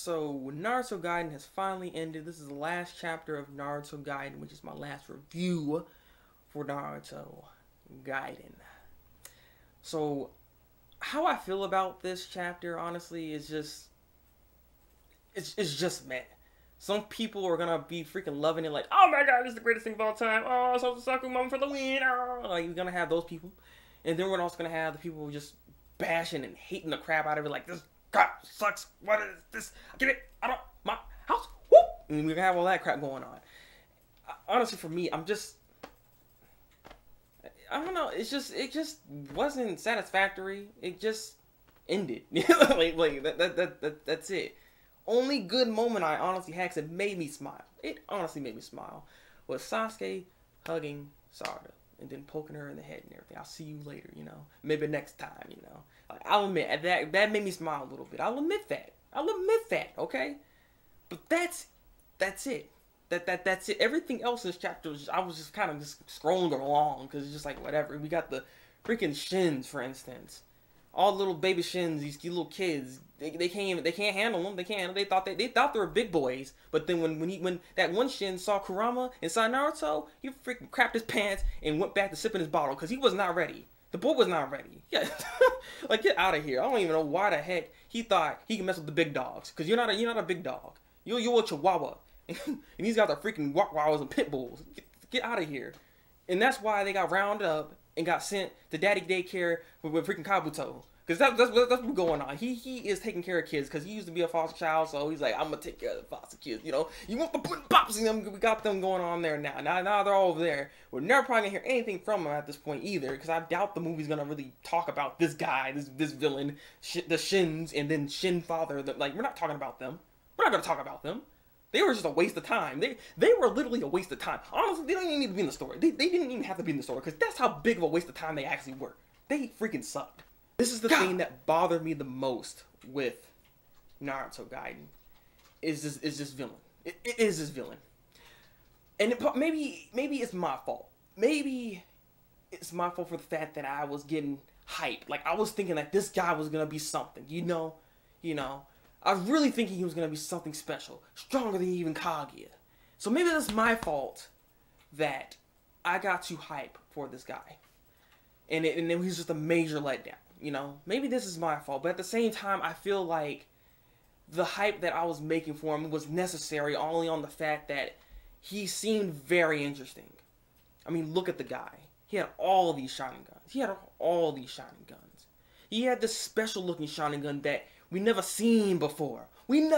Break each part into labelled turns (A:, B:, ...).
A: So, Naruto Gaiden has finally ended. This is the last chapter of Naruto Gaiden, which is my last review for Naruto Gaiden. So, how I feel about this chapter, honestly, is just... It's just meh. Some people are gonna be freaking loving it, like, oh my god, this is the greatest thing of all time. Oh, Saku Mom for the win. Oh. Like, you're gonna have those people. And then we're also gonna have the people who just bashing and hating the crap out of it, like, this crap sucks. What is this? Get it out of my house. Whoop! And we're gonna have all that crap going on. Honestly, for me, I don't know. It just wasn't satisfactory. It just ended. That's it. Only good moment I honestly had, 'cause it made me smile. It honestly made me smile. Was Sasuke hugging Sarada and then poking her in the head and everything. I'll see you later, you know. Maybe next time, you know. Like, I'll admit that made me smile a little bit. I'll admit that. Okay. But that's it. That's it. Everything else in this chapter I was just kind of just scrolling along because it's just like whatever. We got the freaking Shins, for instance. All the little baby Shins, these little kids, they can't handle them. They thought they were big boys. But then when that one Shin saw Kurama inside Naruto, he freaking crapped his pants and went back to sipping his bottle because he was not ready. The boy was not ready. Yeah, like, get out of here. I don't even know why the heck he thought he could mess with the big dogs, because you're not a big dog. You're a Chihuahua, and he's got the freaking Wawas and pit bulls. Get out of here. And that's why they got rounded up and got sent to daddy daycare with freaking Kabuto. Because that's what's going on. He is taking care of kids because he used to be a foster child, so he's like, I'm going to take care of the foster kids, you know. You want the pops in them, we got them going on there now. Now they're all over there. We're never probably going to hear anything from them at this point either, because I doubt the movie's going to really talk about this guy, this villain, the Shins, and then Shin Father. Like, we're not talking about them. We're not going to talk about them. They were just a waste of time. They were literally a waste of time. Honestly, they don't even need to be in the story. They didn't even have to be in the story, because that's how big of a waste of time they actually were. They freaking sucked. This is the thing that bothered me the most with Naruto Gaiden. Is this villain. It is this villain. And maybe it's my fault. Maybe it's my fault for the fact that I was getting hyped. Like, I was thinking that this guy was going to be something, you know. I was really thinking he was going to be something special. Stronger than even Kaguya. So maybe that's my fault that I got too hype for this guy. And it was just a major letdown. You know, maybe this is my fault, but at the same time, I feel like the hype that I was making for him was necessary only on the fact that he seemed very interesting. I mean, look at the guy. He had all these shining guns. He had this special looking shining gun that we never seen before. And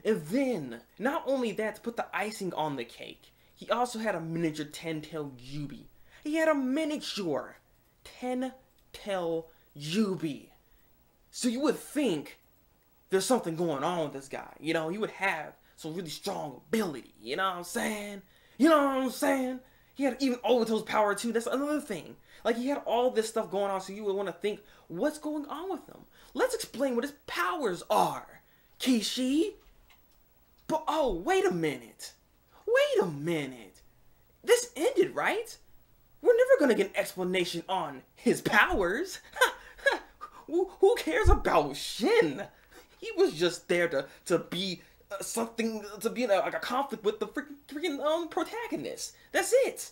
A: then, not only that, to put the icing on the cake, he also had a miniature 10-tailed Yubi. He had a miniature 10-tailed Yubi. So you would think there's something going on with this guy. You know, he would have some really strong ability. You know what I'm saying? He had even Obito's power too. That's another thing. Like, he had all this stuff going on, so you would want to think, what's going on with him? Let's explain what his powers are, Kishi. But, oh, wait a minute. This ended, right? We're never gonna get an explanation on his powers. Who cares about Shin? He was just there to be something, to be in like a conflict with the freaking protagonist. That's it.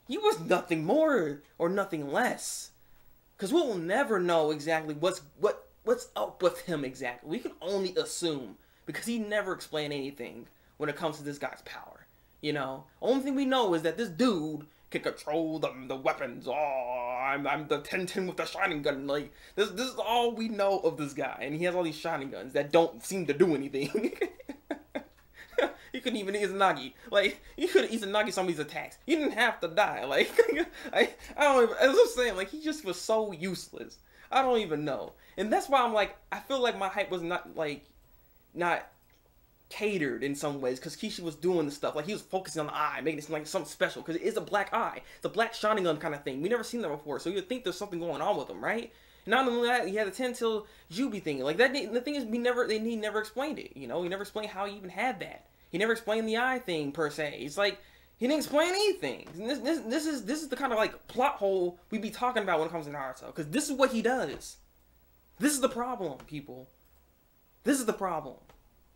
A: He was nothing more or nothing less. Cause we'll never know exactly what's up with him exactly. We can only assume, because he never explained anything when it comes to this guy's power. You know, only thing we know is that this dude can control the weapons. Oh, I'm the 10-10 with the shining gun. Like, this is all we know of this guy. And he has all these shining guns that don't seem to do anything. He couldn't even Izanagi. Like, he could have Izanagi some of these attacks. He didn't have to die. Like, I don't even, as I'm saying, like, he just was so useless. I don't even know. And that's why I'm like, I feel like my hype was not catered in some ways, because Kishi was doing the stuff, like, he was focusing on the eye, making it seem like something special, because it is a black eye. It's a black shining gun kind of thing. We never seen that before, so you'd think there's something going on with him, right? And not only that, he had a 10-tailed Yubi thing. Like, that, the thing is, he never explained it, you know? He never explained how he even had that. He never explained the eye thing, per se. It's like, he didn't explain anything. And this is the kind of, like, plot hole we be talking about when it comes to Naruto, because this is what he does. This is the problem, people. This is the problem.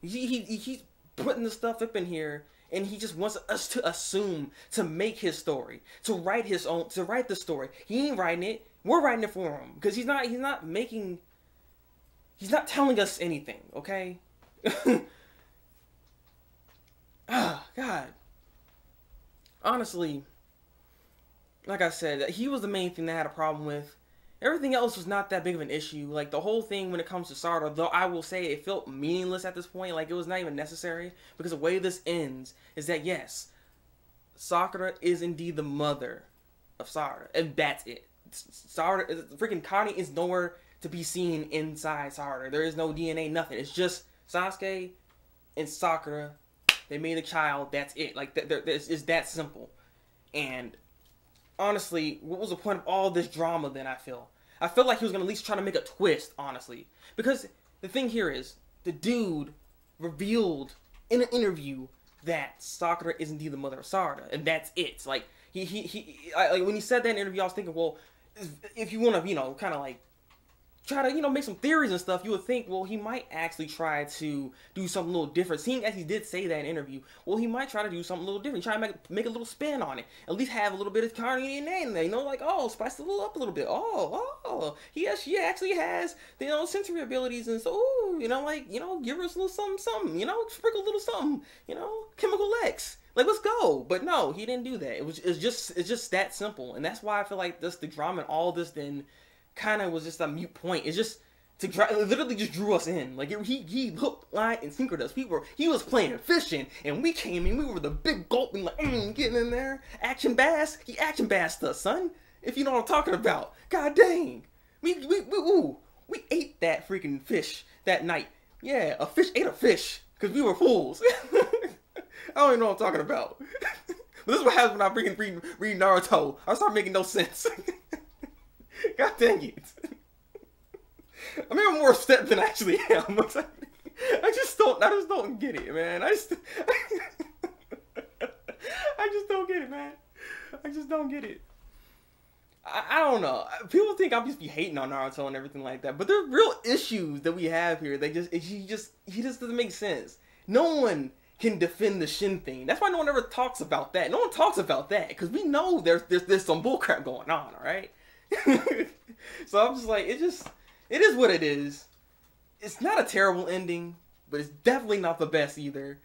A: He's putting the stuff up in here, and he just wants us to assume, to make his story, to write his own, to write the story. He ain't writing it. We're writing it for him, because he's not telling us anything, okay? Ah, God. Honestly, like I said, he was the main thing that I had a problem with. Everything else was not that big of an issue. Like, the whole thing when it comes to Sarda, though I will say it felt meaningless at this point. Like, it was not even necessary. Because the way this ends is that, yes, Sakura is indeed the mother of Sarda. And that's it. Sarda, freaking Connie is nowhere to be seen inside Sarda. There is no DNA, nothing. It's just Sasuke and Sakura. They made a child. That's it. Like, it's that simple. And honestly, what was the point of all this drama then, I feel like he was going to at least try to make a twist, honestly. Because the thing here is, the dude revealed in an interview that Sakura is indeed the mother of Sarda. And that's it. Like, like, when he said that in an interview, I was thinking, well, if you want to, you know, kind of like, try to, you know, make some theories and stuff, you would think, well, he might actually try to do something a little different. Seeing as he did say that in an interview, well, he might try to do something a little different. Try to make a little spin on it. At least have a little bit of Connie in there, you know, like, oh, spice it up a little bit. She actually has, you know, sensory abilities, and so, ooh, you know, like, you know, give her a little something, you know, sprinkle a little something, you know, chemical X. Like, let's go. But no, he didn't do that. It's just that simple. And that's why I feel like the drama and all this then kind of was just a mute point. It's just it literally just drew us in. Like, he hooked, line, and sinkered us. He was playing fishing, and we came in. We were the big gulp and like getting in there. Action bass. He action bassed us, son. If you know what I'm talking about. God dang. We ate that freaking fish that night. Yeah, a fish ate a fish because we were fools. I don't even know what I'm talking about. This is what happens when I read Naruto. I start making no sense. God dang it. I mean, I'm more upset than I actually am. I just don't get it, man. I just don't get it, man. I just don't get it. I don't know. People think I'll just be hating on Naruto and everything like that, but there's real issues that we have here. He just doesn't make sense. No one can defend the Shin thing. That's why no one ever talks about that. No one talks about that because we know there's some bullcrap going on. All right. So I'm just like, it is what it is. It's not a terrible ending, but it's definitely not the best either.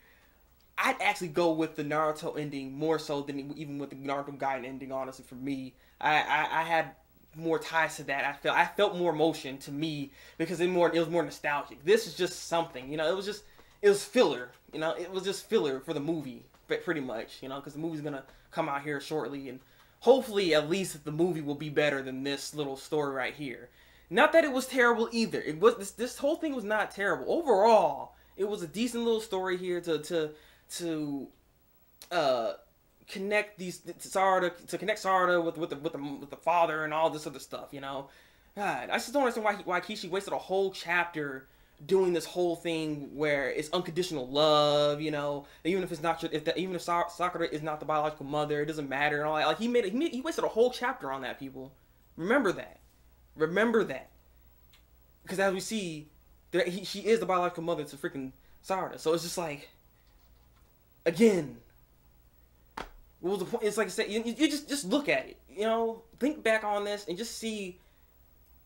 A: I'd actually go with the Naruto ending more so than even with the Naruto Gaiden ending, honestly, for me. I had more ties to that. I felt more emotion to me because it was more nostalgic. This is just something, you know, it was filler, you know, it was just filler for the movie, pretty much, you know, because the movie's gonna come out here shortly, and hopefully at least the movie will be better than this little story right here. Not that it was terrible either. It was this whole thing was not terrible. Overall, it was a decent little story here to connect Sarda with the father and all this other stuff, you know. God, I just don't understand why Kishi wasted a whole chapter doing this whole thing where it's unconditional love, you know. Even if it's not, even if Sakura is not the biological mother, it doesn't matter and all that. Like he wasted a whole chapter on that. People, remember that, because as we see, she is the biological mother to freaking Sarda. So it's just like, again, what was the point? It's like I said, you just look at it, you know, think back on this and just see.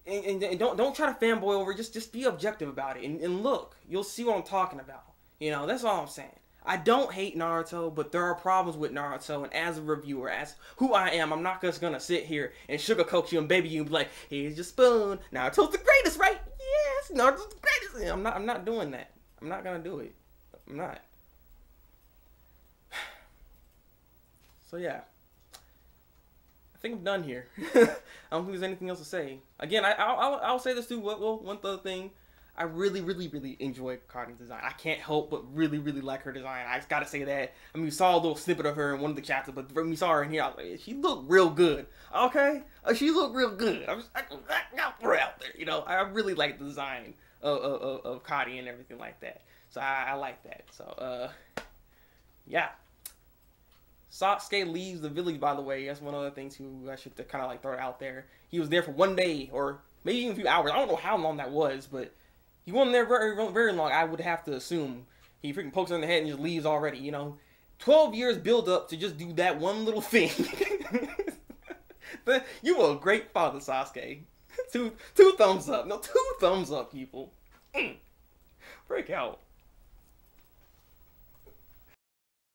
A: And don't try to fanboy over it. Just be objective about it and look. You'll see what I'm talking about. You know, that's all I'm saying. I don't hate Naruto, but there are problems with Naruto. And as a reviewer, as who I am, I'm not just gonna sit here and sugarcoat you and baby you and be like, here's your spoon. Naruto's the greatest, right? Yes, Naruto's the greatest. I'm not doing that. I'm not gonna do it. I'm not. So yeah. I think I'm done here. I don't think there's anything else to say. Again, I'll say this too. Well, one other thing, I really enjoy Connie's design. I can't help but really like her design. I just gotta say that. I mean, we saw a little snippet of her in one of the chapters, but when we saw her in here, I was like, she looked real good. Okay, she looked real good. I got her out there. You know, I really like the design of Connie and everything like that. So I like that. So yeah. Sasuke leaves the village, by the way. That's one other thing, too. I should kind of, like, throw it out there. He was there for one day, or maybe even a few hours. I don't know how long that was, but He wasn't there very, very long. I would have to assume he freaking pokes her in the head and just leaves already. 12 years build up to just do that one little thing. But you were a great father, Sasuke. Two thumbs up. No, 2 thumbs up, people. Break out.